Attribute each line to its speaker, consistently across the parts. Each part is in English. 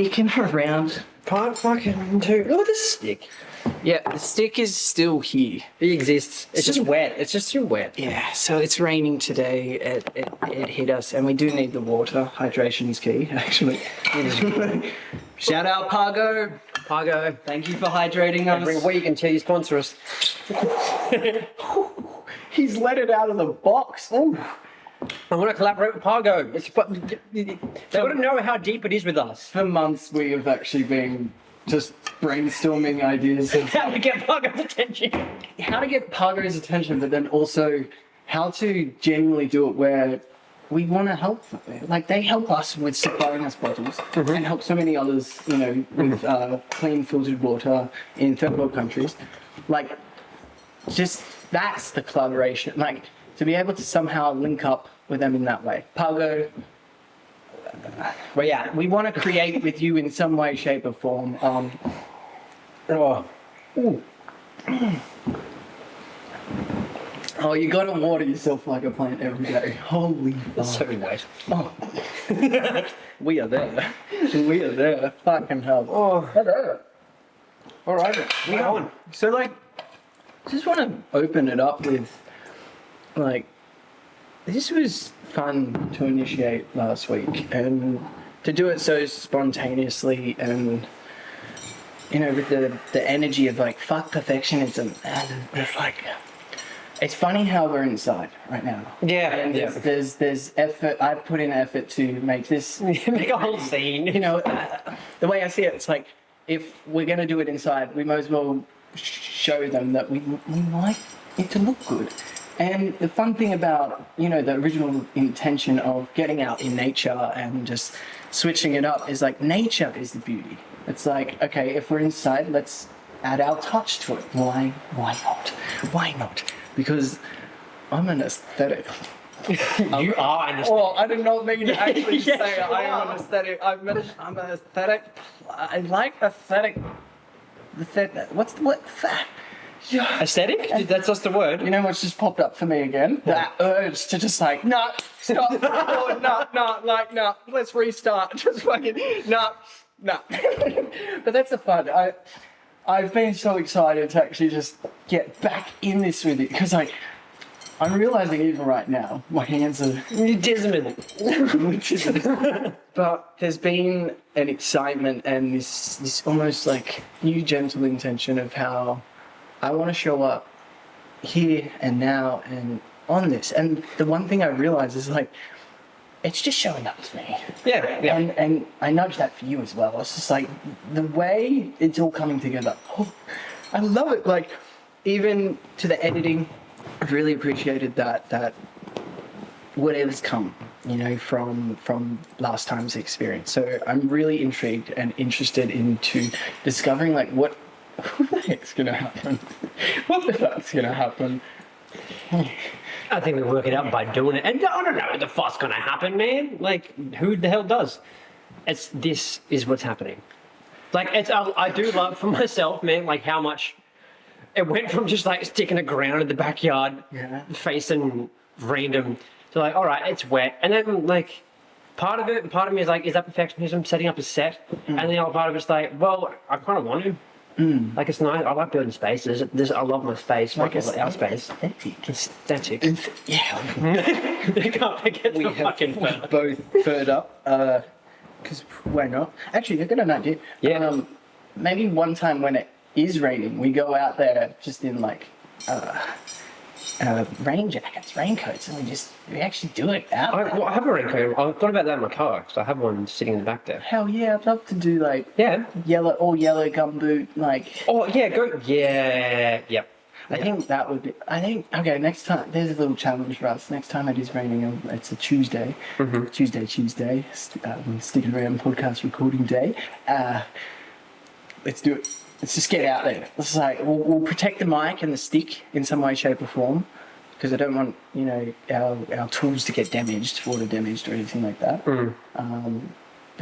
Speaker 1: sticking around.
Speaker 2: Part fucking two. Look at the stick.
Speaker 1: Yeah, the stick is still here.
Speaker 2: It exists. It's just wet. It's just too wet.
Speaker 1: Yeah, so it's raining today. It hit us, and we do need the water. Hydration is key, actually. Shout out Pargo.
Speaker 2: Pargo.
Speaker 1: Thank you for hydrating us.
Speaker 2: Every week until you sponsor us.
Speaker 1: He's let it out of the box.
Speaker 2: I want to collaborate with Pargo. They want to know how deep it is with us.
Speaker 1: For months, we have actually been just brainstorming ideas of
Speaker 2: How to get Pargo's attention.
Speaker 1: how to get Pargo's attention, but then also how to genuinely do it where we want to help them. Like, they help us with supplying us bottles and help so many others, you know, with clean filtered water in third world countries. Like, just that's the collaboration. Like, to be able to somehow link up with them in that way. Pargo, well, yeah, we want to create with you in some way, shape, or form. Oh, you gotta water yourself like a plant every day. Holy fuck.
Speaker 2: It's so wet.
Speaker 1: Oh. We are there. We are there. Fucking hell.
Speaker 2: Oh,
Speaker 1: Hello. All right.
Speaker 2: we on.
Speaker 1: So, like, just want to open it up with, like, this was fun to initiate last week, and to do it so spontaneously and, you know, with the energy of, like, fuck perfectionism, and it's like, it's funny how we're inside right now.
Speaker 2: Yeah.
Speaker 1: And there's effort. I've put in effort to make this
Speaker 2: Make a whole scene.
Speaker 1: You know, the way I see it, it's like, if we're going to do it inside, we might as well show them that we like it to look good. And the fun thing about, you know, the original intention of getting out in nature and just switching it up is, like, nature is the beauty. It's like, okay, if we're inside, let's add our touch to it. Why not? Why not? Because I'm an aesthetic.
Speaker 2: You are an
Speaker 1: Oh, I did not mean to actually
Speaker 2: Yes,
Speaker 1: say
Speaker 2: you
Speaker 1: I am
Speaker 2: are.
Speaker 1: an aesthetic. I'm an aesthetic. I like aesthetic. What's the word? Yeah.
Speaker 2: Aesthetic? That's just the word.
Speaker 1: You know what's just popped up for me again? That urge to just, like, no, stop, no, let's restart. Just fucking, no. But that's the fun. I've been so excited to actually just get back in this with it, because, like, I'm realizing even right now, my hands are... But there's been an excitement and this almost, like, new gentle intention of how I want to show up here and now and on this. And the one thing I realize is, like, it's just showing up to me.
Speaker 2: Yeah.
Speaker 1: And I nudge that for you as well. It's just like the way it's all coming together. Oh, I love it. Like, even to the editing, I've really appreciated that whatever's come, you know, from last time's experience. So I'm really intrigued and interested into discovering, like, what the heck's gonna happen? What the fuck's gonna happen?
Speaker 2: I think we work it out by doing it. And I don't know what the fuck's gonna happen, man. Like, who the hell does? This is what's happening. Like, I do love for myself, man, like, how much it went from just, like, sticking a ground in the backyard, facing random, to, like, all right, it's wet. And then, like, part of me is like, is that perfectionism, setting up a set? And the other part of it's like, well, I kind of want to. Like, it's nice. I like building spaces. I love my space. Like, our space. Aesthetic.
Speaker 1: Yeah.
Speaker 2: You can't forget the fucking fur.
Speaker 1: Both furred up. Because why not? Actually, I've got an idea.
Speaker 2: Yeah.
Speaker 1: Maybe one time when it is raining, we go out there just in, like, rain jackets, raincoats, and we actually do it out there.
Speaker 2: I have a raincoat. I thought about that in my car, because I have one sitting in the back there.
Speaker 1: Hell yeah, I'd love to do, like,
Speaker 2: Yeah.
Speaker 1: yellow gumboot, like...
Speaker 2: Oh, yeah, go. Yeah. Yep.
Speaker 1: I think that would be... okay, next time, there's a little challenge for us. Next time it is raining, it's a Tuesday. Tuesday, Stickin Around podcast recording day. Let's do it. Let's just get out there. Let's, like, we'll protect the mic and the stick in some way, shape, or form, because I don't want, you know, our tools to get damaged, water damaged, or anything like that. But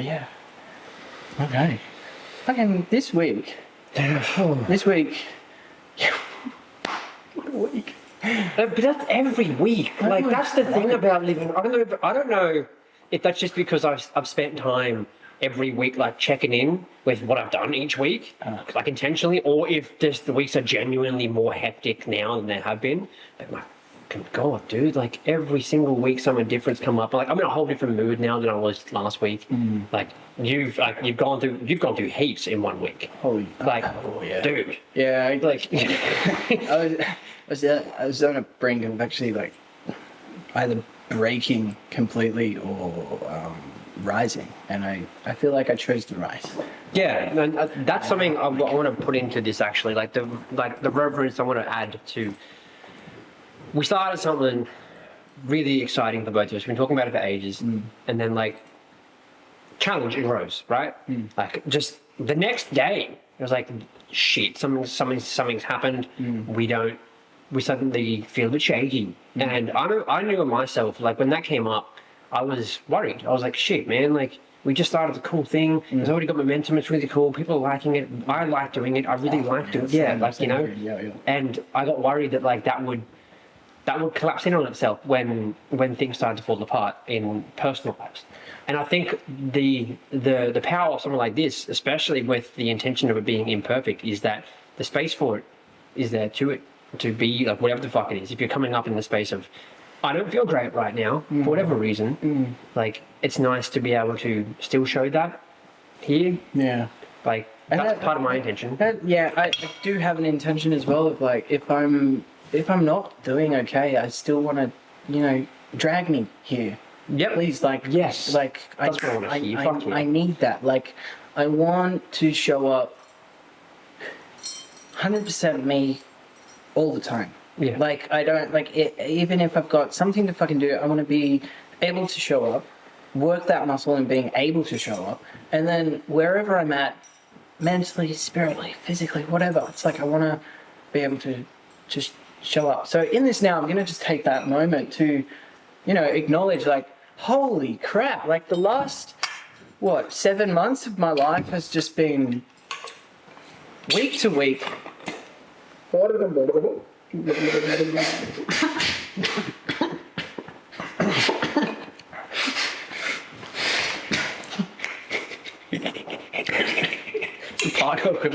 Speaker 1: yeah. Okay. Fucking this week. What a week.
Speaker 2: But that's every week. Like, that's the thing about living. I don't know if that's just because I've spent time every week, like checking in with what I've done each week, like intentionally, or if just the weeks are genuinely more hectic now than they have been. But my fucking God, dude, like every single week something different's come up. Like I'm in a whole different mood now than I was last week. Like you've gone through heaps in 1 week.
Speaker 1: Holy,
Speaker 2: Like,
Speaker 1: yeah.
Speaker 2: dude.
Speaker 1: Yeah,
Speaker 2: Like,
Speaker 1: I was on a brink of actually like either breaking completely or rising, and I feel like I chose to rise.
Speaker 2: yeah, and that's something I want to put into this actually. Like the reverence I want to add to. We started something really exciting for both of us. We've been talking about it for ages, and then like challenge arose, right? Like just the next day, it was like, shit, something's happened. We suddenly feel a bit shaky, and I knew of myself. Like when that came up, I was worried. I was like, shit, man, like we just started a cool thing. It's already got momentum. It's really cool. People are liking it. I like doing it. I really like doing it. Yeah, like, you know.
Speaker 1: Yeah.
Speaker 2: And I got worried that like that would collapse in on itself when things started to fall apart in personal lives. And I think the power of something like this, especially with the intention of it being imperfect, is that the space for it is there to be like whatever the fuck it is. If you're coming up in the space of, I don't feel great right now for whatever reason, like it's nice to be able to still show that here.
Speaker 1: Yeah.
Speaker 2: Like that's part of my intention.
Speaker 1: I do have an intention as well of like if I'm not doing okay, I still want to, you know, drag me here.
Speaker 2: Yep.
Speaker 1: Please, like,
Speaker 2: yes,
Speaker 1: like
Speaker 2: that's what I want to see. Fuck yeah.
Speaker 1: I need that. Like, I want to show up 100% me all the time.
Speaker 2: Yeah.
Speaker 1: Like, I don't like it, even if I've got something to fucking do, I want to be able to show up, work that muscle and being able to show up, and then wherever I'm at, mentally, spiritually, physically, whatever, it's like I want to be able to just show up. So in this now, I'm going to just take that moment to, you know, acknowledge like, holy crap, like the last, 7 months of my life has just been week to week.
Speaker 2: Part equivalent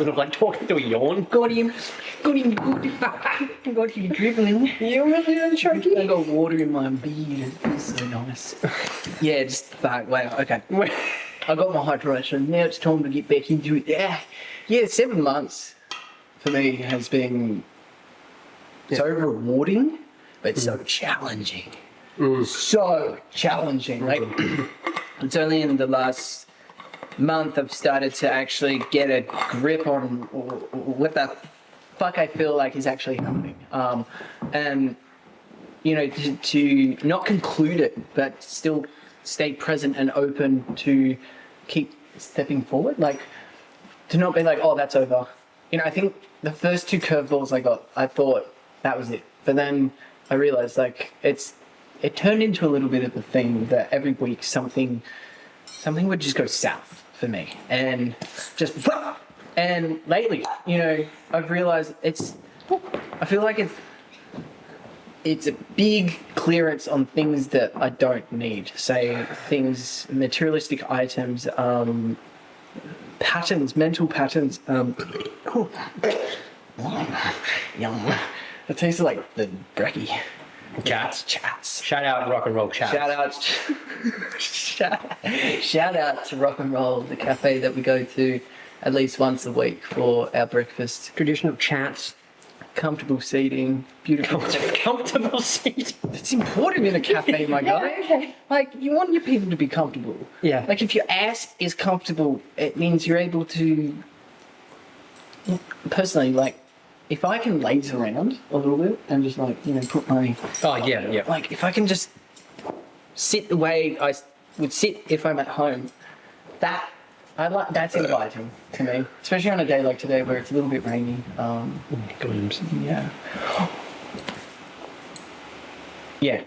Speaker 2: of like talking to a yawn.
Speaker 1: Got him dribbling.
Speaker 2: You really are Sharky?
Speaker 1: I got water in my beard. It feels so nice. Yeah, just fuck. Wow. Okay. I got my hydration. Now it's time to get back into it. Yeah. 7 months for me has been so rewarding, but so challenging. So challenging. Like it's only in the last month I've started to actually get a grip on what the fuck I feel like is actually happening. And you know, to not conclude it, but still stay present and open to keep stepping forward. Like to not be like, oh, that's over. You know, I think the first 2 curveballs I got, I thought that was it. But then I realized like it turned into a little bit of a thing that every week something would just go south for me, and just and lately, you know, I've realized I feel like it's a big clearance on things that I don't need. Say things, materialistic items, patterns, mental patterns. Yum. It tastes like the brekkie.
Speaker 2: Chats. Shout out rock and roll chats.
Speaker 1: Shout out to Rock and Roll, the cafe that we go to at least once a week for our breakfast.
Speaker 2: Traditional chats.
Speaker 1: Comfortable seating, beautiful.
Speaker 2: Comfortable seating.
Speaker 1: It's important in a cafe, my guy.
Speaker 2: Okay.
Speaker 1: Like, you want your people to be comfortable.
Speaker 2: Yeah.
Speaker 1: Like, if your ass is comfortable, it means you're able to. Personally, like, if I can laze around a little bit and just like, you know, put my.
Speaker 2: Oh yeah.
Speaker 1: Like, if I can just sit the way I would sit if I'm at home, that's inviting to me, especially on a day like today where it's a little bit rainy. Yeah.
Speaker 2: Yeah.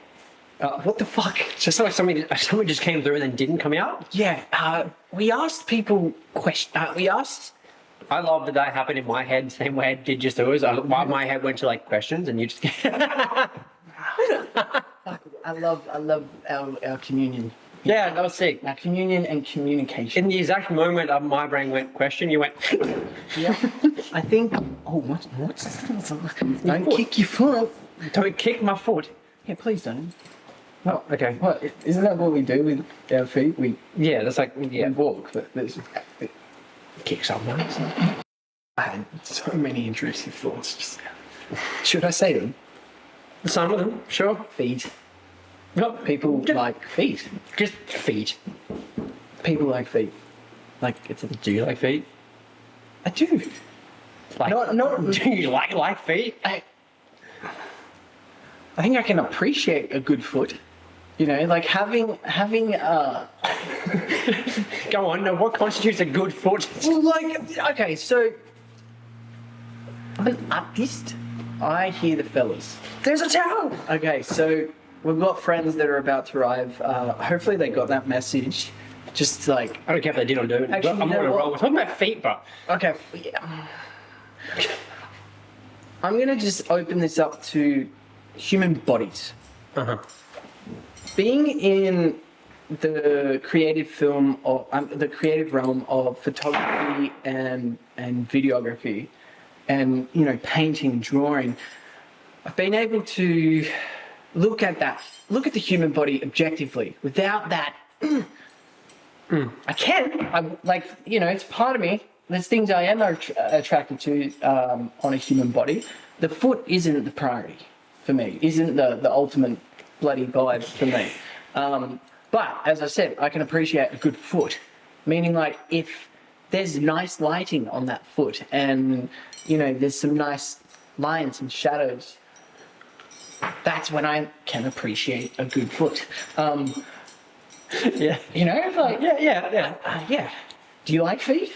Speaker 1: What the fuck?
Speaker 2: Just like something just came through and then didn't come out.
Speaker 1: Yeah. We asked people questions.
Speaker 2: I love that that happened in my head, same way it did just yours. My head went to like questions, and you just.
Speaker 1: I love our communion.
Speaker 2: Yeah, that was sick.
Speaker 1: Now, communion and communication.
Speaker 2: In the exact moment of my brain went question, you went.
Speaker 1: Yeah. I think. Oh, what? Don't kick your foot.
Speaker 2: Don't kick my foot.
Speaker 1: Yeah, please don't.
Speaker 2: Oh, okay.
Speaker 1: What? Isn't that what we do with our feet? We
Speaker 2: Yeah, that's like yeah.
Speaker 1: walk, but there's
Speaker 2: Kick someone.
Speaker 1: I had so many intrusive thoughts just now. Should I say them?
Speaker 2: Some of them, sure.
Speaker 1: Feet.
Speaker 2: Nope.
Speaker 1: People
Speaker 2: Just-
Speaker 1: like feet.
Speaker 2: Just feet.
Speaker 1: People like feet. Like it's a.
Speaker 2: Do you like feet?
Speaker 1: I do.
Speaker 2: Like,
Speaker 1: Not.
Speaker 2: do you like feet?
Speaker 1: I think I can appreciate a good foot. You know, like having
Speaker 2: Go on. Now, what constitutes a good foot?
Speaker 1: well, like okay, so I'm an artist. I hear the fellas.
Speaker 2: There's a towel.
Speaker 1: Okay, so we've got friends that are about to arrive. Hopefully they got that message. Just like
Speaker 2: I don't care if they did or don't.
Speaker 1: Actually,
Speaker 2: I'm
Speaker 1: you
Speaker 2: not
Speaker 1: know
Speaker 2: gonna
Speaker 1: what?
Speaker 2: roll. We're talking about feet, bro.
Speaker 1: okay, yeah. I'm gonna just open this up to human bodies.
Speaker 2: Uh-huh.
Speaker 1: Being in the creative film or the creative realm of photography and videography, and you know painting, drawing, I've been able to look at the human body objectively without that. I can. I'm like you know it's part of me. There's things I am attracted to on a human body. The foot isn't the priority for me. Isn't the ultimate bloody vibe for me. But as I said, I can appreciate a good foot. Meaning like if there's nice lighting on that foot and you know there's some nice lines and shadows, that's when I can appreciate a good foot.
Speaker 2: Yeah.
Speaker 1: You know, like
Speaker 2: Yeah.
Speaker 1: yeah. Do you like feet?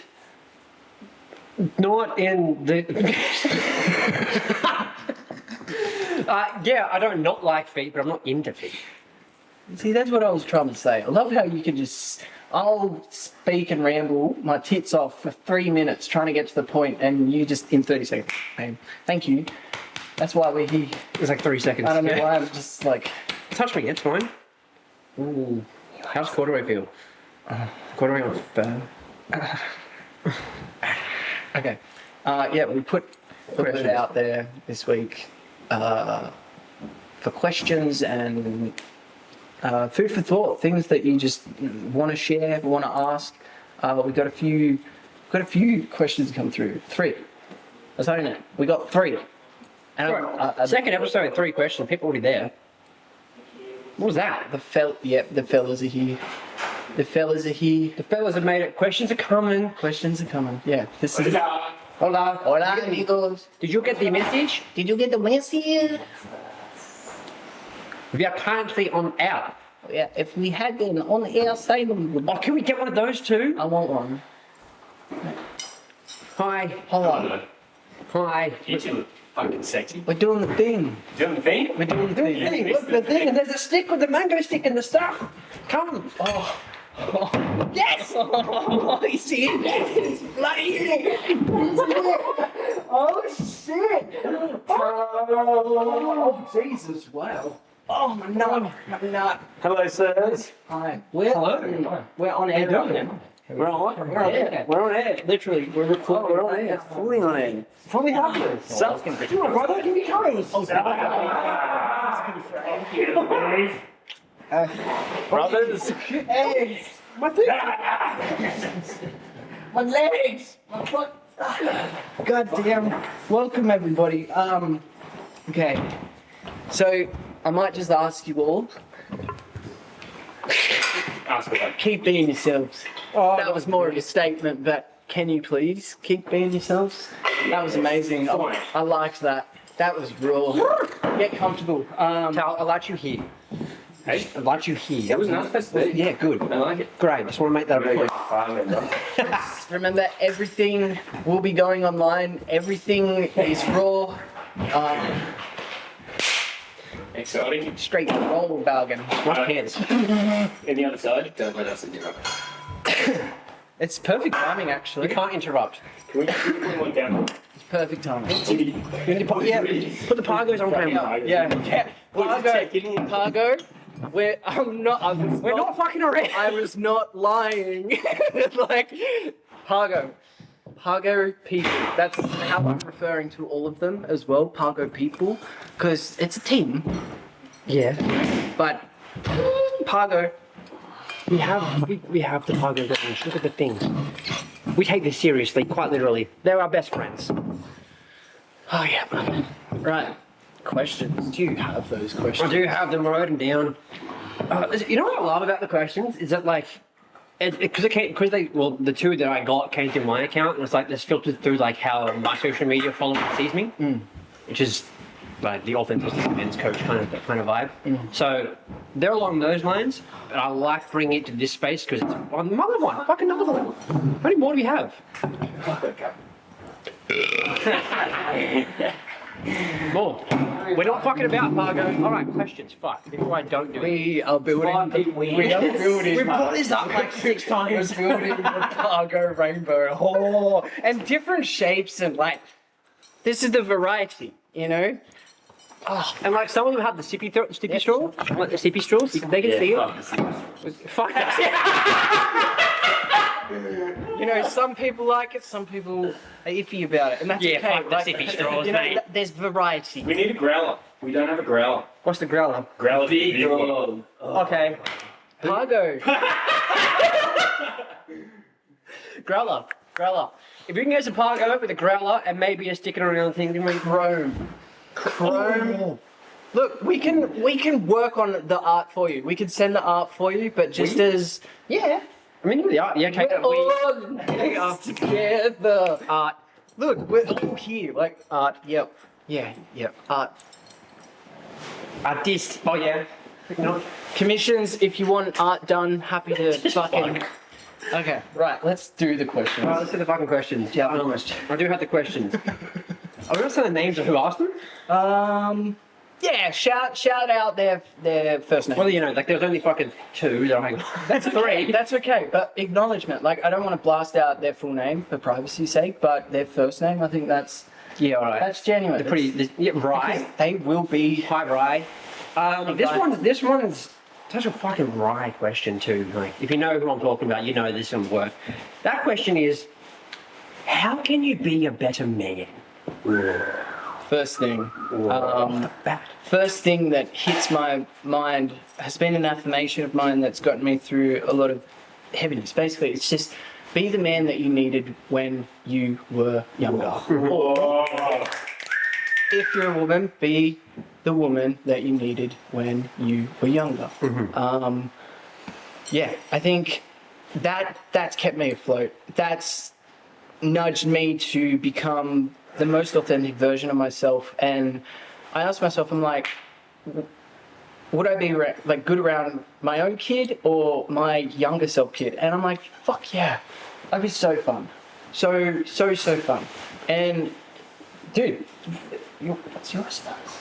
Speaker 2: Not in the. Yeah, I don't not like feet, but I'm not into feet.
Speaker 1: See, that's what I was trying to say. I love how you can just, I'll speak and ramble my tits off for 3 minutes trying to get to the point, and you just in 30 seconds. Hey, thank you. That's why we're here.
Speaker 2: It's like 3 seconds.
Speaker 1: I don't know
Speaker 2: Yeah.
Speaker 1: why I'm just like,
Speaker 2: Touch me, it's fine. Ooh. How's corduroy feel? Corduroy on fur.
Speaker 1: okay. Yeah, we put the word
Speaker 2: Questions.
Speaker 1: out there this week for questions and food for thought, things that you just want to share, want to ask. We got a few questions come through. 3. That's only it. We got 3. And
Speaker 2: Second episode, 3 questions. People already there. What was that?
Speaker 1: the fellas are here. The fellas are here.
Speaker 2: The fellas have made it. Questions are coming.
Speaker 1: Questions are coming. Yeah, this is. Hola, amigos.
Speaker 2: Did you get the message?
Speaker 1: Did you get the message?
Speaker 2: We are currently on air.
Speaker 1: Yeah, if we had been on the air side, we would.
Speaker 2: Oh, can we get one of those too?
Speaker 1: I want one.
Speaker 2: Hi.
Speaker 1: Hello.
Speaker 2: Hi.
Speaker 3: You two look fucking sexy.
Speaker 1: We're doing the thing.
Speaker 3: Doing the thing?
Speaker 1: We're doing the thing.
Speaker 2: Hey, look, the thing, and there's a stick with the mango stick and the stuff. Come.
Speaker 1: Oh.
Speaker 2: Yes!
Speaker 1: Oh, you see it? It's bloody. Oh shit! Oh Jesus! Wow. Oh my nut! My nut.
Speaker 3: Hello, sirs.
Speaker 1: Hi.
Speaker 2: Hello.
Speaker 1: We're on air right now.
Speaker 3: We're on.
Speaker 1: We're on air.
Speaker 3: We're on air.
Speaker 2: Literally, we're recording.
Speaker 3: We're on air. Fully on air. Fully happy. So,
Speaker 2: Come on, brother, give me clothes.
Speaker 3: brothers.
Speaker 1: Hey, my thing. My legs. My foot. God damn. Welcome everybody. Okay. So I might just ask you all.
Speaker 3: Ask me that.
Speaker 1: Keep being yourselves. That was more of a statement, but can you please keep being yourselves? That was amazing. I liked that. That was raw. Get comfortable.
Speaker 2: Tal, I like you here.
Speaker 3: Hey,
Speaker 2: I like you here.
Speaker 3: that was nice place to be.
Speaker 2: Yeah, good.
Speaker 3: I like it.
Speaker 2: Great. Just want to make that a
Speaker 3: Very
Speaker 2: point.
Speaker 3: good farming, bro.
Speaker 1: Remember, everything will be going online. Everything is raw.
Speaker 3: Exciting.
Speaker 1: Straight roll bargain.
Speaker 2: Wash hands.
Speaker 3: In the other side, don't let us interrupt.
Speaker 1: It's perfect timing,
Speaker 2: We
Speaker 1: actually.
Speaker 2: can't interrupt.
Speaker 3: Can we put one down?
Speaker 1: It's perfect timing.
Speaker 2: Yeah, put the Pargos on camera.
Speaker 1: Yeah. Pargo. I'm not.
Speaker 2: We're not fucking around.
Speaker 1: I was not lying. Like, Pargo people. That's how I'm referring to all of them as well. Pargo people, because it's a team.
Speaker 2: Yeah.
Speaker 1: But Pargo,
Speaker 2: We have the Pargo range. Look at the things. We take this seriously, quite literally. They're our best friends.
Speaker 1: oh yeah, man. Right. Questions. Do you have those
Speaker 2: I
Speaker 1: questions?
Speaker 2: do have them written down. You know what I love about the questions is that like, because the two that I got came through my account and it's like this filtered through like how my social media following sees me, which is like the authenticity men's coach kind of vibe. So they're along those lines, but I like bringing it to this space because it's another one, fucking another one. How many more do we have? More. We're not fucking about, Margo. All right, questions. Fuck. Before I don't do it.
Speaker 1: We are building.
Speaker 2: We
Speaker 1: are building.
Speaker 2: We brought this up like 6 times.
Speaker 1: We're building the Pargo rainbow. Oh, and different shapes and like, this is the variety, you know.
Speaker 2: Oh, and like some of them have the sippy straw, like the sippy straws. They can see it. Fuck that.
Speaker 1: You know, some people like it, some people are iffy about it, and that's okay.
Speaker 2: Fuck the sippy straws,
Speaker 1: you know,
Speaker 2: mate.
Speaker 1: There's variety.
Speaker 3: We need a growler. We don't have a growler.
Speaker 2: What's the growler?
Speaker 3: Growler's the big one.
Speaker 2: Okay.
Speaker 1: Pargo.
Speaker 2: Growler. If we can get some Pargo with a growler and maybe a sticking around thing, then we
Speaker 1: Chrome. Look, we can work on the art for you. We can send the art for you, but just as
Speaker 2: yeah. I mean, we are. Yeah, okay.
Speaker 1: we're all together.
Speaker 2: Art.
Speaker 1: Look, we're all here. Like art. Yep. Yeah. Yep. Art.
Speaker 2: Artist. Oh yeah. No.
Speaker 1: Commissions. If you want art done, happy to fucking. Okay. Right. Let's do the questions.
Speaker 2: Alright, let's do the fucking questions. Yeah, I do have the questions. Are we not saying the names of who asked them?
Speaker 1: Yeah. Shout out their first name.
Speaker 2: Well, you know, like there's only fucking 2 that I'm like, that's 3.
Speaker 1: That's okay, but acknowledgement. Like, I don't want to blast out their full name for privacy's sake, but their first name, I think that's
Speaker 2: Yeah, alright.
Speaker 1: that's genuine.
Speaker 2: They're pretty, yeah, right.
Speaker 1: Because they will be.
Speaker 2: Hi, Rye. This one's such a fucking Rye question too. Like, if you know who I'm talking about, you know this will work. That question is, how can you be a better man?
Speaker 1: First thing.
Speaker 2: Off the bat.
Speaker 1: First thing that hits my mind has been an affirmation of mine that's gotten me through a lot of heaviness. Basically, it's just be the man that you needed when you were younger. Or if you're a woman, be the woman that you needed when you were younger. Yeah, I think that's kept me afloat. That's nudged me to become the most authentic version of myself. And I asked myself, I'm like, would I be like good around my own kid or my younger self kid? And I'm like, fuck yeah, that'd be so fun. So fun. And dude, what's your stance?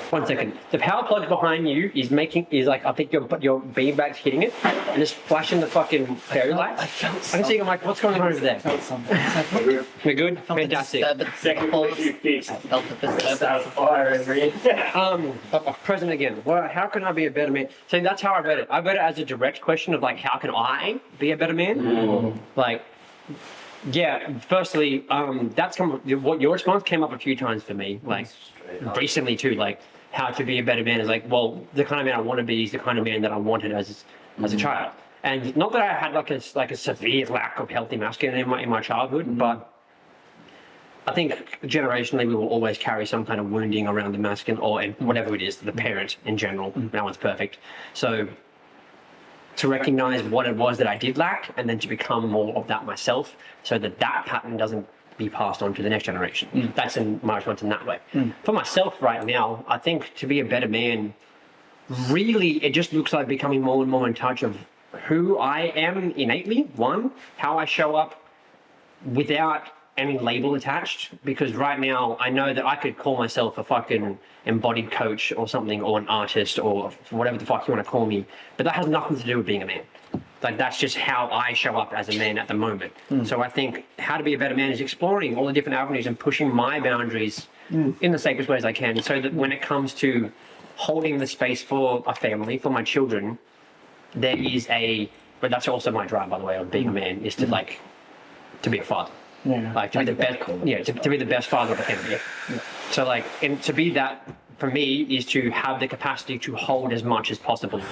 Speaker 2: 1 second. The power plug behind you is like, I think your beanbag's hitting it and it's flashing the fucking fairy lights.
Speaker 1: I felt
Speaker 2: I can see, I'm like, what's going on over there?
Speaker 1: something.
Speaker 2: We're good? Fantastic.
Speaker 3: Second you fixed.
Speaker 1: I felt the disturbance.
Speaker 3: Fire over here.
Speaker 2: Present again. Well, how can I be a better man? So that's how I read it. I read it as a direct question of like, how can I be a better man? Like, yeah. Firstly, that's what your response came up a few times for me. Like recently too. Like how to be a better man is like, well, the kind of man I want to be is the kind of man that I wanted as a child. And not that I had like a severe lack of healthy masculinity in my childhood, but I think generationally we will always carry some kind of wounding around the masculine or whatever it is, the parent in general. No one's perfect. So to recognize what it was that I did lack and then to become more of that myself so that pattern doesn't be passed on to the next generation. That's my response in that way. For myself right now, I think to be a better man, really it just looks like becoming more and more in touch of who I am innately, one, how I show up without any label attached, because right now I know that I could call myself a fucking embodied coach or something, or an artist, or whatever the fuck you want to call me, but that has nothing to do with being a man. Like that's just how I show up as a man at the moment. So I think how to be a better man is exploring all the different avenues and pushing my boundaries in the safest ways I can, so that when it comes to holding the space for a family, for my children, there is but that's also my drive, by the way, of being a man, is to like, to be a father.
Speaker 1: Yeah.
Speaker 2: Like to be the best, to be the best father I can be. Yeah. So like, and to be that for me is to have the capacity to hold as much as possible.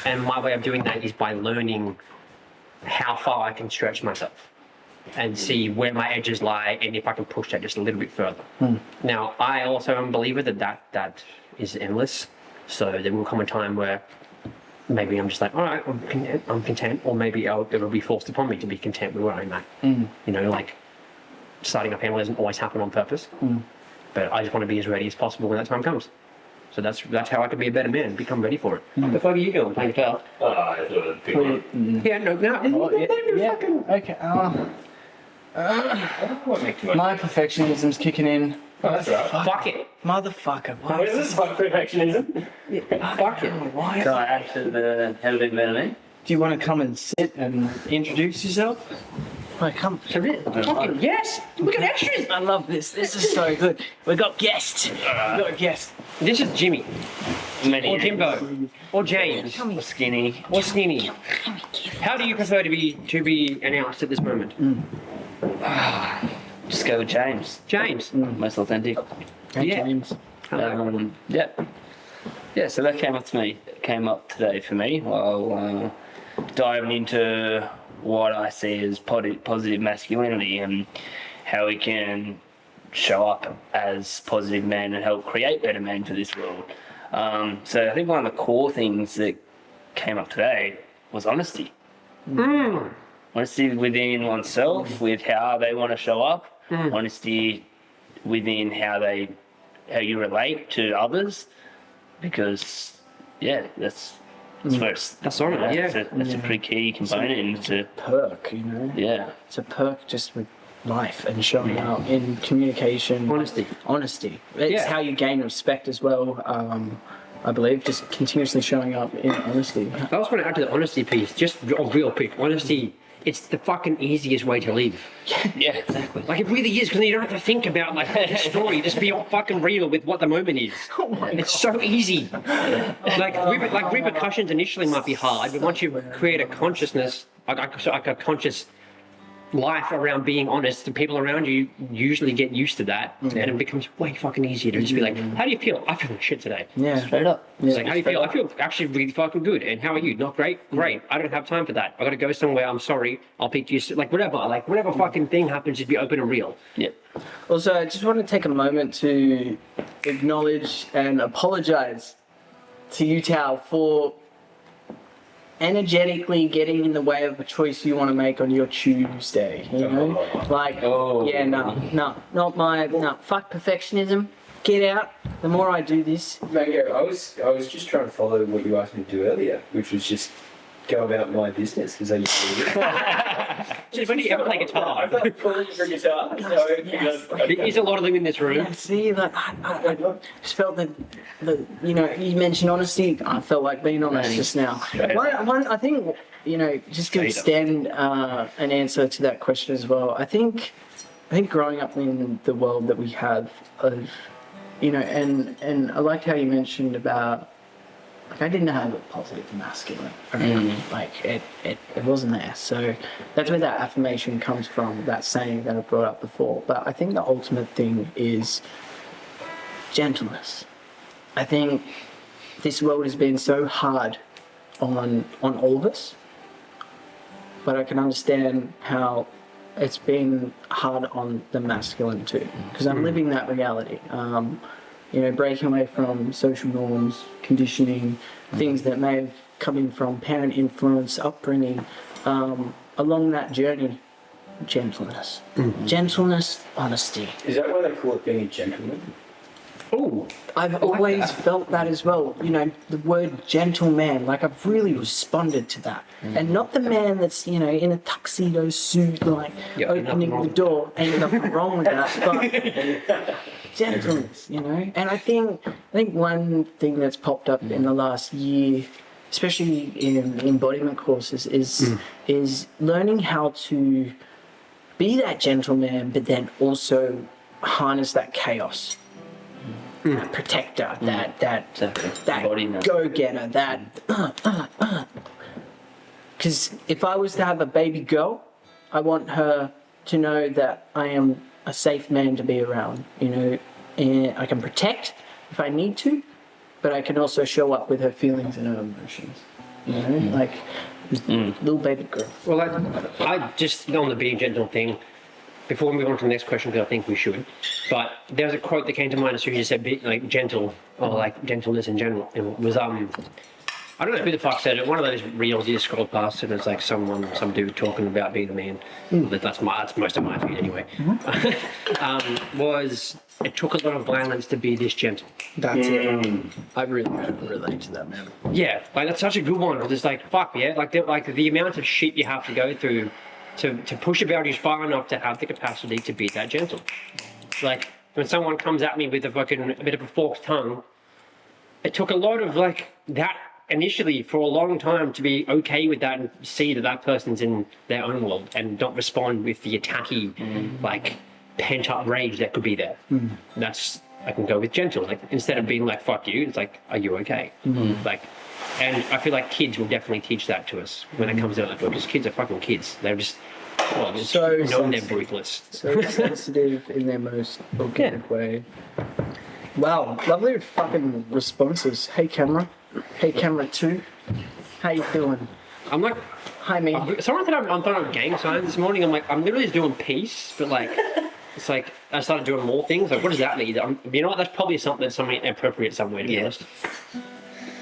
Speaker 2: And my way of doing that is by learning how far I can stretch myself and see where my edges lie and if I can push that just a little bit further. Now, I also am a believer that is endless. So there will come a time where maybe I'm just like, all right, I'm content, or maybe it'll be forced upon me to be content with where I'm at. You know, like starting a family doesn't always happen on purpose, but I just want to be as ready as possible when that time comes. So that's how I can be a better man, become ready for it. What the fuck are you doing, playing guitar?
Speaker 3: I thought it'd pick one.
Speaker 2: Yeah, no.
Speaker 1: Okay.
Speaker 3: Won't make too much.
Speaker 1: My perfectionism's kicking in.
Speaker 3: Oh, that's right.
Speaker 2: Fuck it.
Speaker 1: Motherfucker.
Speaker 3: What is this fuck perfectionism?
Speaker 2: Fuck it.
Speaker 1: Why?
Speaker 4: So I actually had a bit better than me.
Speaker 1: Do you want to come and sit and introduce yourself? Like, come.
Speaker 2: Fucking yes. We got extras.
Speaker 1: I love this. This is so good. We got guests. We got guests.
Speaker 2: This is Jimmy.
Speaker 4: Many
Speaker 2: Or Jimbo. Or James.
Speaker 4: or skinny.
Speaker 2: Or Skinny. How do you prefer to be announced at this moment?
Speaker 4: Just go with James.
Speaker 2: James.
Speaker 4: Most authentic.
Speaker 1: Hey,
Speaker 2: Yeah.
Speaker 1: James.
Speaker 2: Hello.
Speaker 4: Yeah, so that came up today for me while diving into what I see as positive masculinity and how we can show up as positive men and help create better men for this world. So I think one of the core things that came up today was honesty. Honesty within oneself, with how they want to show up. Honesty within how you relate to others, because that's where it's.
Speaker 2: That's all right. Yeah.
Speaker 4: That's a pretty key component into.
Speaker 1: Perk, you know?
Speaker 4: Yeah.
Speaker 1: It's a perk just with life and showing out in communication. Honesty. It's how you gain respect as well. I believe just continuously showing up in honesty.
Speaker 2: I also want to add to the honesty piece, just real quick. Honesty, it's the fucking easiest way to live.
Speaker 4: Yeah, exactly.
Speaker 2: Like, it really is, because you don't have to think about, like, the story. Just be fucking real with what the moment is.
Speaker 1: Oh my
Speaker 2: It's so easy. Like repercussions initially might be hard, but once you create a consciousness, like a conscious life around being honest, the people around you usually get used to that, and it becomes way fucking easier to just be like, how do you feel? I feel like shit today.
Speaker 1: Yeah.
Speaker 4: Straight up.
Speaker 2: It's like, how do you feel? I feel actually really fucking good. And how are you? Not great? Great. I don't have time for that. I gotta go somewhere. I'm sorry. I'll pick you. Like, whatever fucking thing happens, just be open and real.
Speaker 4: Yep.
Speaker 1: Also, I just want to take a moment to acknowledge and apologize to you, Tao, for energetically getting in the way of a choice you want to make on your Tuesday, you know? Like, fuck perfectionism. Get out. The more I do this.
Speaker 3: Mango, I was just trying to follow what you asked me to do earlier, which was just go about my business, because I used to do it.
Speaker 2: Just when do you ever play guitar?
Speaker 3: I'm not calling for guitar.
Speaker 2: There's a lot of them in this room.
Speaker 1: Yeah, see, like, I just felt that, you know, you mentioned honesty. I felt like being honest just now. I think, you know, just to extend an answer to that question as well, I think growing up in the world that we have, you know, and I liked how you mentioned about, like, I didn't have a positive masculine around. Like, it wasn't there. So that's where that affirmation comes from, that saying that I brought up before. But I think the ultimate thing is gentleness. I think this world has been so hard on all of us, but I can understand how it's been hard on the masculine too, because I'm living that reality. You know, breaking away from social norms, conditioning, things that may have come in from parent influence, upbringing, along that journey, gentleness. Gentleness, honesty.
Speaker 3: Is that why they call it being a gentleman?
Speaker 2: Oh,
Speaker 1: I've always felt that as well. You know, the word gentleman, like, I've really responded to that. And not the man that's, you know, in a tuxedo suit, like, opening the door. Ain't nothing wrong with that. But gentleness, you know. And I think one thing that's popped up in the last year, especially in embodiment courses, is learning how to be that gentleman, but then also harness that chaos.
Speaker 2: that protector, that
Speaker 4: Embodiment.
Speaker 2: go-getter, that. Because if I was to have a baby girl, I want her to know that I am a safe man to be around. You know, and I can protect if I need to, but I can also show up with her feelings and her emotions. You know, like little baby girl. Well, I just on the being gentle thing. Before we move on to the next question, because I think we should. But there was a quote that came to mind as soon as you said like gentle or like gentleness in general. It was I don't know who the fuck said it. One of those reels you just scrolled past, and it's like some dude talking about being a man. That's most of my feed anyway. Was it took a lot of violence to be this gentle?
Speaker 1: That's it. I really relate to that, man.
Speaker 2: Yeah, like that's such a good one. It's like fuck yeah, like the amount of shit you have to go through to push your boundaries far enough to have the capacity to be that gentle. Like when someone comes at me with a bit of a forked tongue, it took a lot of like that initially for a long time to be okay with that and see that that person's in their own world and not respond with the attacky like pent up rage that could be there. That's I can go with gentle. Like instead of being like fuck you, it's like are you okay? Like. And I feel like kids will definitely teach that to us when it comes out of the book, because kids are fucking kids. They're just, well,
Speaker 1: So
Speaker 2: know they're
Speaker 1: sensitive.
Speaker 2: ruthless.
Speaker 1: So sensitive in their most organic way. Wow, lovely fucking responses. Hey camera. Hey camera 2. How you feeling?
Speaker 2: I'm like,
Speaker 1: Hi me.
Speaker 2: someone said I'm throwing gang signs this morning. I'm like, I'm literally just doing peace, but like, it's like I started doing more things. Like, what does that mean? You know what? That's probably something appropriate somewhere, to be honest.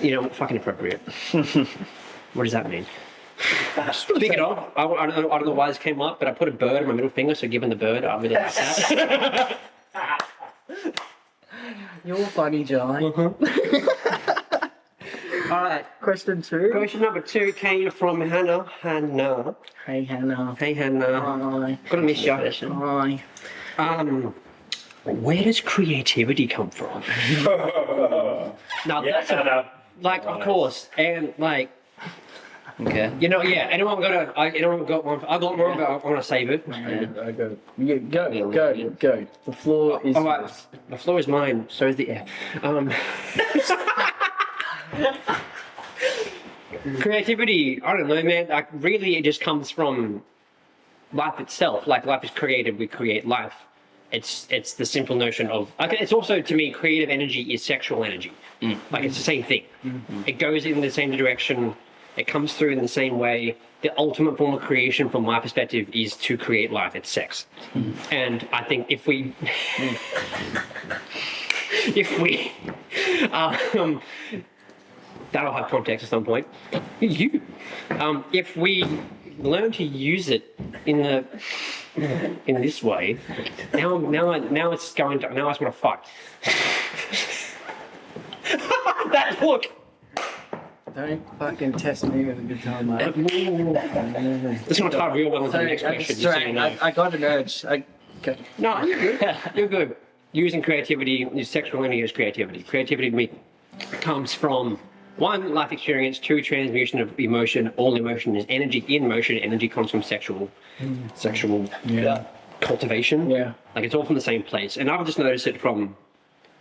Speaker 2: You know, fucking appropriate. What does that mean? Speaking of, I don't know why this came up, but I put a bird on my middle finger, so given the bird, I really like that.
Speaker 1: You're funny, Jye.
Speaker 2: Alright,
Speaker 1: Question 2.
Speaker 2: question number 2 came from Hannah.
Speaker 1: Hey Hannah.
Speaker 2: Hey Hannah.
Speaker 1: Hi.
Speaker 2: Gonna miss you.
Speaker 1: Hi.
Speaker 2: Where does creativity come from? Now that's like, of course, and like,
Speaker 4: Okay.
Speaker 2: you know, yeah. Anyone got one? I got one, but I want to save it.
Speaker 1: I go. Yeah, go. The floor is
Speaker 2: All right, the floor is mine. So is the air. Creativity, I don't know, man. Like, really, it just comes from life itself. Like, life is created. We create life. It's the simple notion of. It's also, to me, creative energy is sexual energy. Like, it's the same thing. It goes in the same direction. It comes through in the same way. The ultimate form of creation, from my perspective, is to create life. It's sex. And I think if we that'll have context at some point. If we learn to use it in this way, now it's going to, now I just want to fuck. That look.
Speaker 1: Don't fucking test me with a good time, mate.
Speaker 2: This one tie real well into the next question. Just so you know.
Speaker 1: I got an urge. Okay.
Speaker 2: No, you're good. You're good. Using creativity, use sexual energy as creativity. Creativity to me comes from 1, life experience, 2, transmutation of emotion. All emotion is energy in motion. Energy comes from sexual cultivation.
Speaker 1: Yeah.
Speaker 2: Like, it's all from the same place. And I've just noticed it from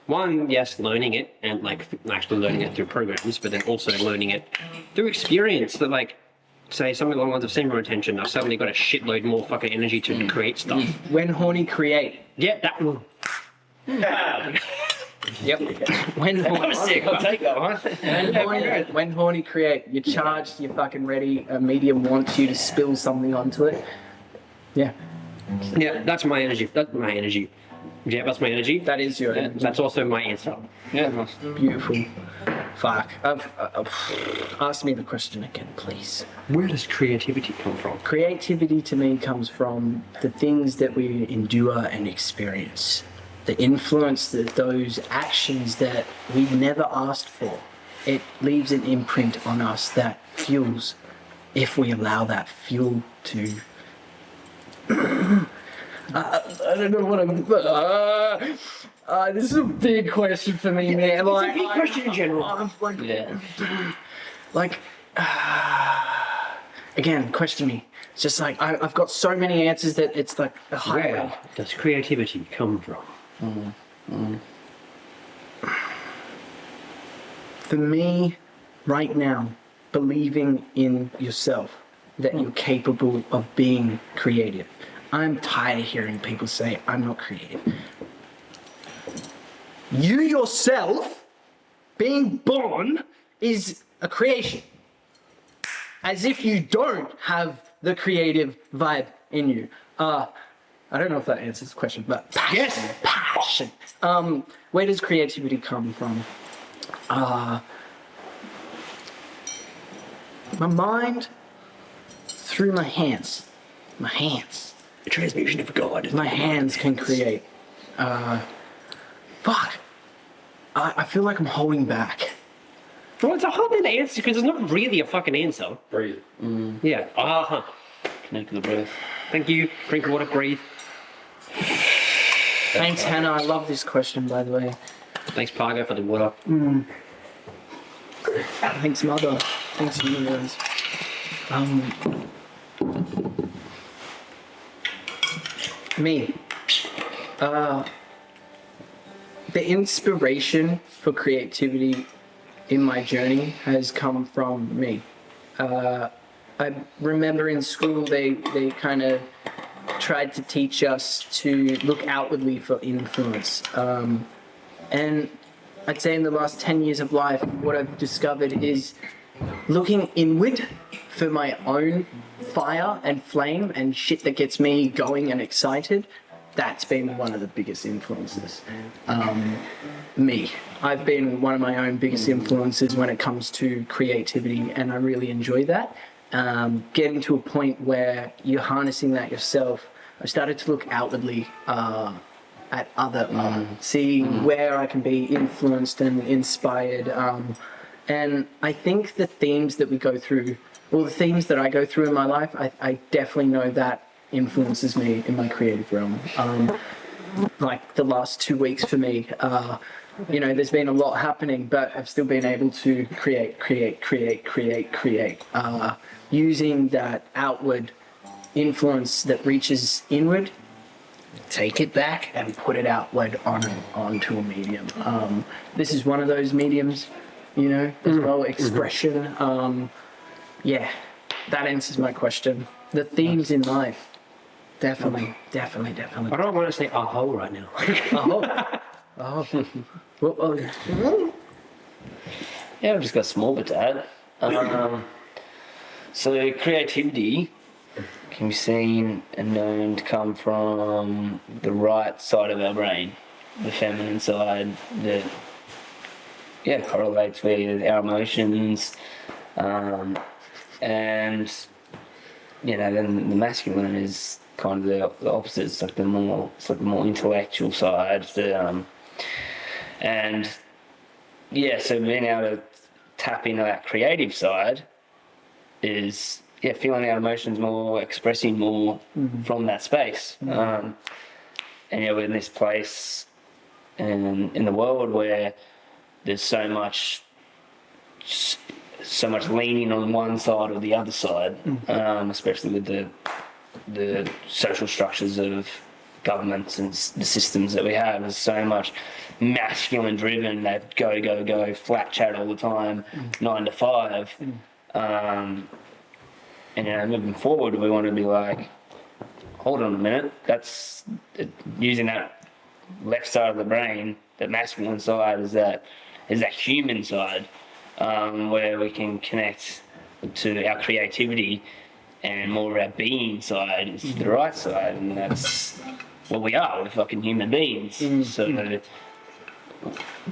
Speaker 2: 1, yes, learning it and like actually learning it through programs, but then also learning it through experience. That, like, say something along the lines of similar attention, I've suddenly got a shitload more fucking energy to create stuff.
Speaker 1: When horny, create.
Speaker 2: Yeah, that one. Yep.
Speaker 1: When horny,
Speaker 2: Sick, I'll take that one.
Speaker 1: when horny, create. You're charged. You're fucking ready. A medium wants you to spill something onto it. Yeah.
Speaker 2: Yeah, that's my energy. That's my energy. Yeah, that's my energy.
Speaker 1: That is your energy.
Speaker 2: That's also my answer.
Speaker 4: Yeah.
Speaker 1: Beautiful. Fuck. Ask me the question again, please.
Speaker 2: Where does creativity come from?
Speaker 1: Creativity to me comes from the things that we endure and experience. The influence that those actions that we never asked for. It leaves an imprint on us that fuels, if we allow that fuel to. I don't know what I'm. This is a big question for me, man.
Speaker 2: It's a big question in general.
Speaker 1: Again, question me. It's just like I've got so many answers that it's like a highway.
Speaker 2: Where does creativity come from?
Speaker 1: For me, right now, believing in yourself, that you're capable of being creative. I'm tired of hearing people say, I'm not creative. You yourself, being born, is a creation. As if you don't have the creative vibe in you. I don't know if that answers the question, but passion. Where does creativity come from? My mind through my hands. My hands.
Speaker 2: The transmutation of God.
Speaker 1: My hands can create. Fuck. I feel like I'm holding back.
Speaker 2: Well, it's a hard thing to answer because it's not really a fucking answer.
Speaker 3: Breathe.
Speaker 2: Yeah.
Speaker 4: Connect to the breath.
Speaker 2: Thank you. Drink water, breathe.
Speaker 1: Thanks, Hannah. I love this question, by the way.
Speaker 2: Thanks, Pargo, for the water.
Speaker 1: Thanks, Mother. Thanks, universe. Me. The inspiration for creativity in my journey has come from me. I remember in school they kind of tried to teach us to look outwardly for influence. And I'd say in the last 10 years of life, what I've discovered is looking inward for my own fire and flame and shit that gets me going and excited. That's been one of the biggest influences. Me. I've been one of my own biggest influences when it comes to creativity, and I really enjoy that. Getting to a point where you're harnessing that yourself, I started to look outwardly at other art, see where I can be influenced and inspired. And I think the themes that we go through, well, the themes that I go through in my life, I definitely know that influences me in my creative realm. Like the last 2 weeks for me, there's been a lot happening, but I've still been able to create, using that outward influence that reaches inward, take it back and put it outward onto a medium. This is one of those mediums, as well, expression. Yeah, that answers my question. The themes in life, definitely.
Speaker 2: I don't want to say a-ho right now.
Speaker 4: Yeah, I've just got small bit to add. So creativity can be seen and known to come from the right side of our brain, the feminine side that correlates with our emotions, and then the masculine is kind of the opposite. It's like the more intellectual side. So being able to tap into that creative side is feeling our emotions more, expressing more from that space. We're in this place in the world where there's so much leaning on one side or the other side, especially with the social structures of governments and the systems that we have. There's so much masculine driven that go, flat chat all the time, 9 to 5. Moving forward, we want to be like, hold on a minute, that's using that left side of the brain, that masculine side is that human side, where we can connect to our creativity, and more of our being side is the right side, and that's what we are. We're fucking human beings. So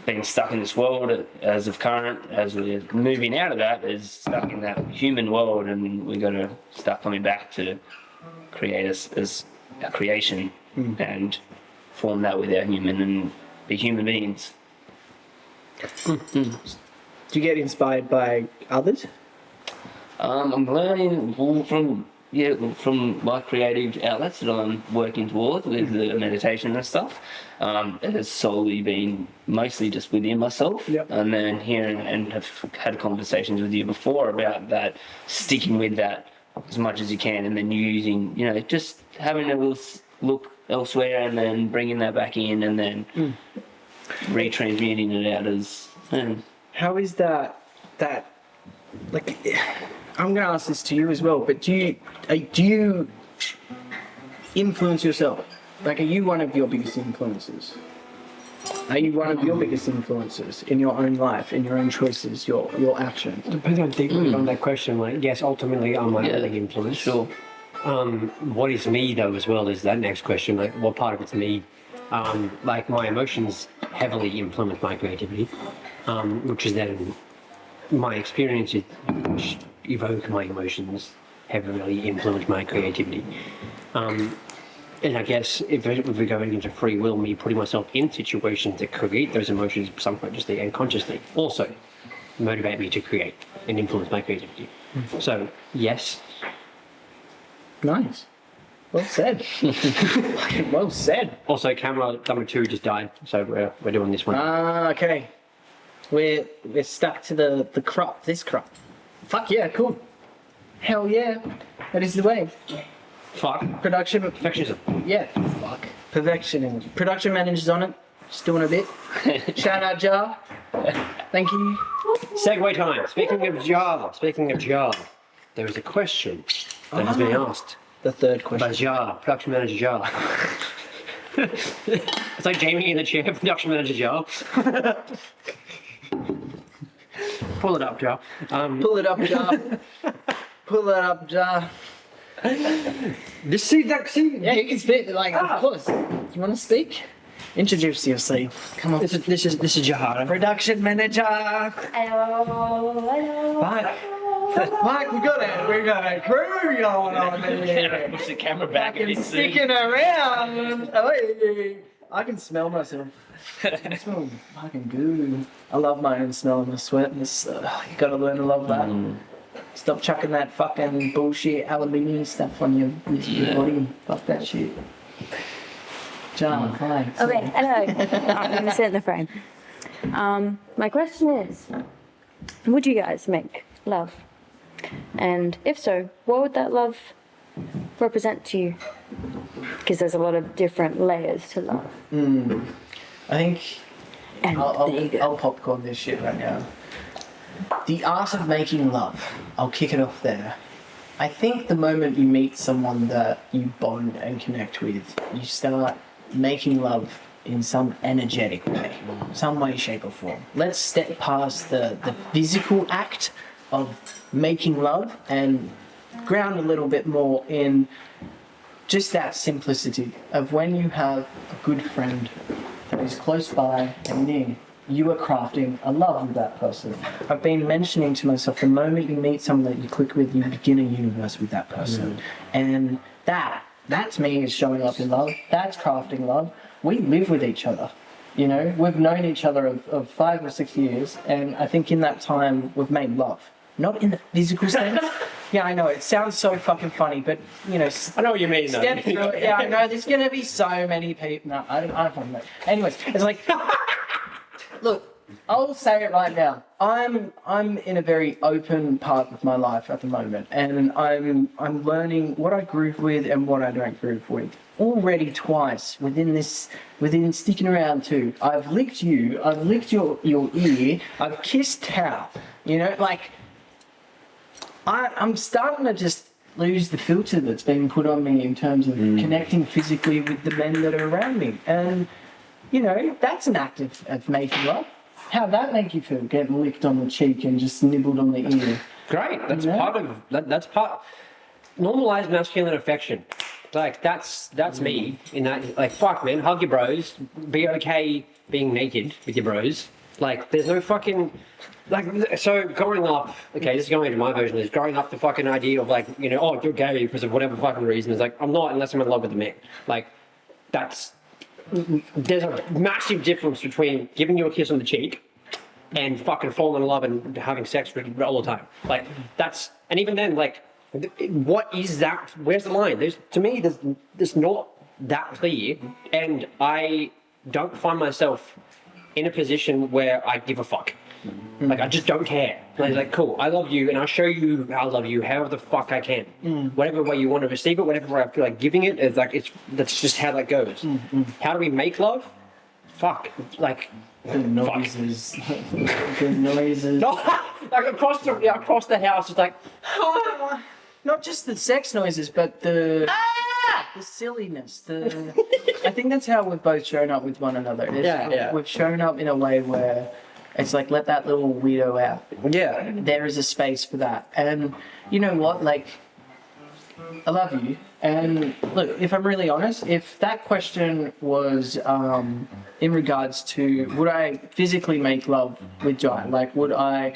Speaker 4: being stuck in this world as of current, as we're moving out of that, is stuck in that human world, and we got to start coming back to create us as our creation and form that with our human and be human beings.
Speaker 1: Do you get inspired by others?
Speaker 4: I'm learning from my creative outlets that I'm working towards with the meditation and stuff. It has solely been mostly just within myself, and then hearing and have had conversations with you before about that, sticking with that as much as you can, and then using, just having a look elsewhere and then bringing that back in and then retransmuting it out as.
Speaker 1: how is that like? I'm gonna ask this to you as well, but do you influence yourself? Like, are you one of your biggest influences? Are you one of your biggest influences in your own life, in your own choices, your actions?
Speaker 2: Depending on deeply on that question, like, yes, ultimately I'm my only influence.
Speaker 4: Sure.
Speaker 2: What is me though as well is that next question, like what part of it's me? Like my emotions heavily influence my creativity, which is then my experiences which evoke my emotions heavily influence my creativity. And I guess if we're going into free will, me putting myself in situations that create those emotions subconsciously and consciously also motivate me to create and influence my creativity. So, yes.
Speaker 1: Nice. Well said. Well said.
Speaker 2: Also, camera number 2 just died, so we're doing this one.
Speaker 1: Okay. We're stuck to the crop, this crop. Fuck yeah, cool. Hell yeah. That is the way.
Speaker 2: Fuck.
Speaker 1: Production.
Speaker 2: Perfectionism.
Speaker 1: Yeah, fuck. Perfection. Production manager's on it. Just doing a bit. Shout out Jar. Thank you.
Speaker 2: Segue time. Speaking of Jar, there is a question that has been asked
Speaker 1: The third
Speaker 2: by
Speaker 1: question.
Speaker 2: Jar, production manager Jar. It's like Jamie in the chair, production manager Jar. Pull it up, Jar.
Speaker 1: Pull it up, Jar. Pull it up, Jar.
Speaker 2: This see.
Speaker 1: Yeah, you can speak. Like, of course. You want to speak? Introduce yourself. Come on.
Speaker 2: This is Jar.
Speaker 1: Production manager.
Speaker 5: Hello.
Speaker 1: Mike. Mike, we got a crew going on there.
Speaker 4: Push the camera back a bit soon.
Speaker 1: Sticking around. Hey, I can smell myself. I smell fucking good. I love my own smell of my sweat. You gotta learn to love that. Stop chucking that fucking bullshit aluminium stuff on your body. Fuck that shit. John, hi.
Speaker 5: Okay, hello. I'm going to sit in the frame. My question is, would you guys make love? And if so, what would that love represent to you? Because there's a lot of different layers to love.
Speaker 1: I think
Speaker 5: And there you go.
Speaker 1: I'll popcorn this shit right now. The art of making love. I'll kick it off there. I think the moment you meet someone that you bond and connect with, you start making love in some energetic way, some way, shape or form. Let's step past the physical act of making love and ground a little bit more in just that simplicity of when you have a good friend that is close by and near, you are crafting a love with that person. I've been mentioning to myself, the moment you meet someone that you click with, you begin a universe with that person. And that to me is showing up in love. That's crafting love. We live with each other. You know, we've known each other of 5 or 6 years, and I think in that time we've made love. Not in the physical sense. Yeah, I know, it sounds so fucking funny, but, you know,
Speaker 2: I know what you mean, though.
Speaker 1: step through it. Yeah, I know, there's gonna be so many people. No, I don't fucking know. Anyways, it's like, look, I'll say it right now. I'm in a very open part of my life at the moment, and I'm learning what I groove with and what I don't groove with. Already twice within Stickin Around Ep2, I've licked you, I've licked your ear, I've kissed Tao. You know, like I'm starting to just lose the filter that's been put on me in terms of connecting physically with the men that are around me, and you know, that's an act of making love. How'd that make you feel, getting licked on the cheek and just nibbled on the ear?
Speaker 2: Great. That's
Speaker 1: Yeah.
Speaker 2: part of that's part. Normalized masculine affection. Like that's me in that. Like fuck, man, hug your bros. Be okay being naked with your bros. Like there's no fucking. Like so growing up. Okay, this is going into my version. Is growing up the fucking idea of like, you know, oh, you're gay because of whatever fucking reason. It's like I'm not unless I'm in love with a man. Like that's. There's a massive difference between giving you a kiss on the cheek and fucking falling in love and having sex with all the time. Like that's, and even then, like, what is that? Where's the line? To me, there's not that clear, and I don't find myself in a position where I give a fuck. Like I just don't care. Like cool, I love you, and I'll show you I love you however the fuck I can. Whatever way you want to receive it, whatever way I feel like giving it, is like that's just how that goes. How do we make love? fuck, like
Speaker 1: The noises. The noises.
Speaker 2: like across the house, it's like
Speaker 1: Not just the sex noises, but the silliness. I think that's how we've both shown up with one another. We've shown up in a way where it's like, let that little weirdo out.
Speaker 2: yeah.
Speaker 1: There is a space for that. And you know what? Like, I love you. And look, if I'm really honest, if that question was in regards to would I physically make love with Jye, like would I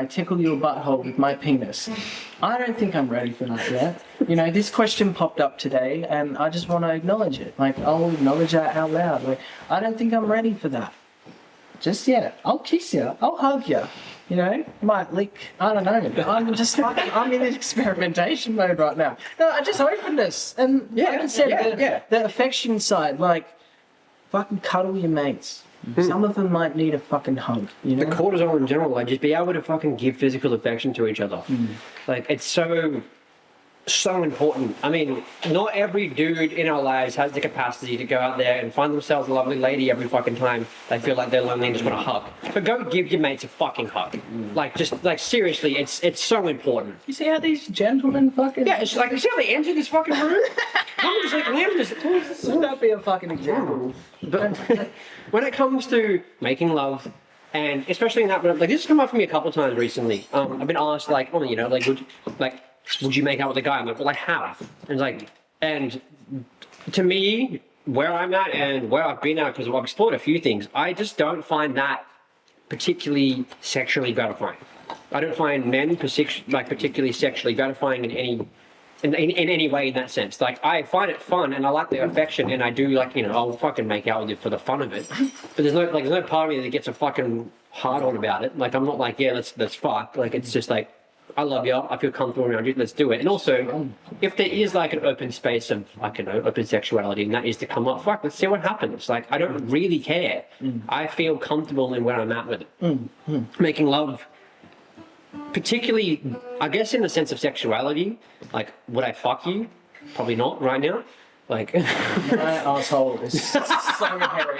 Speaker 1: tickle your butthole with my penis? I don't think I'm ready for that yet. You know, this question popped up today and I just want to acknowledge it. Like, I'll acknowledge that out loud. Like, I don't think I'm ready for that. Just yet. I'll kiss you. I'll hug you. You know, might lick. I don't know. I'm in experimentation mode right now. No, I just openness. And like I said, the affection side, like, fucking cuddle your mates. Some of them might need a fucking hug, you know?
Speaker 2: The cortisol in general, like just be able to fucking give physical affection to each other. Like it's so important. I mean, not every dude in our lives has the capacity to go out there and find themselves a lovely lady every fucking time they feel like they're lonely and just want a hug. But go give your mates a fucking hug. Like just like seriously, it's so important.
Speaker 1: You see how these gentlemen fucking...
Speaker 2: Yeah, it's like you see how they enter this fucking room? I'm just like Liam just
Speaker 1: Don't be a fucking example.
Speaker 2: But when it comes to making love, and especially in that, like this has come up for me a couple of times recently. I've been asked like, oh, you know, would you make out with a guy? I'm like, well, I have. And it's like, and to me, where I'm at and where I've been at, because I've explored a few things, I just don't find that particularly sexually gratifying. I don't find men particularly sexually gratifying in any way in that sense. Like, I find it fun and I like the affection and I do like, you know, I'll fucking make out with it for the fun of it. But there's no part of me that gets a fucking hard on about it. Like, I'm not like, yeah, let's fuck. Like, it's just like, I love you, I feel comfortable around you, let's do it. And also, if there is like an open space of, like, you know, open sexuality and that is to come up, fuck, let's see what happens. Like, I don't really care. I feel comfortable in where I'm at with it. Making love, particularly, I guess in the sense of sexuality, like, would I fuck you? Probably not right now. Like,
Speaker 1: My asshole is so hairy.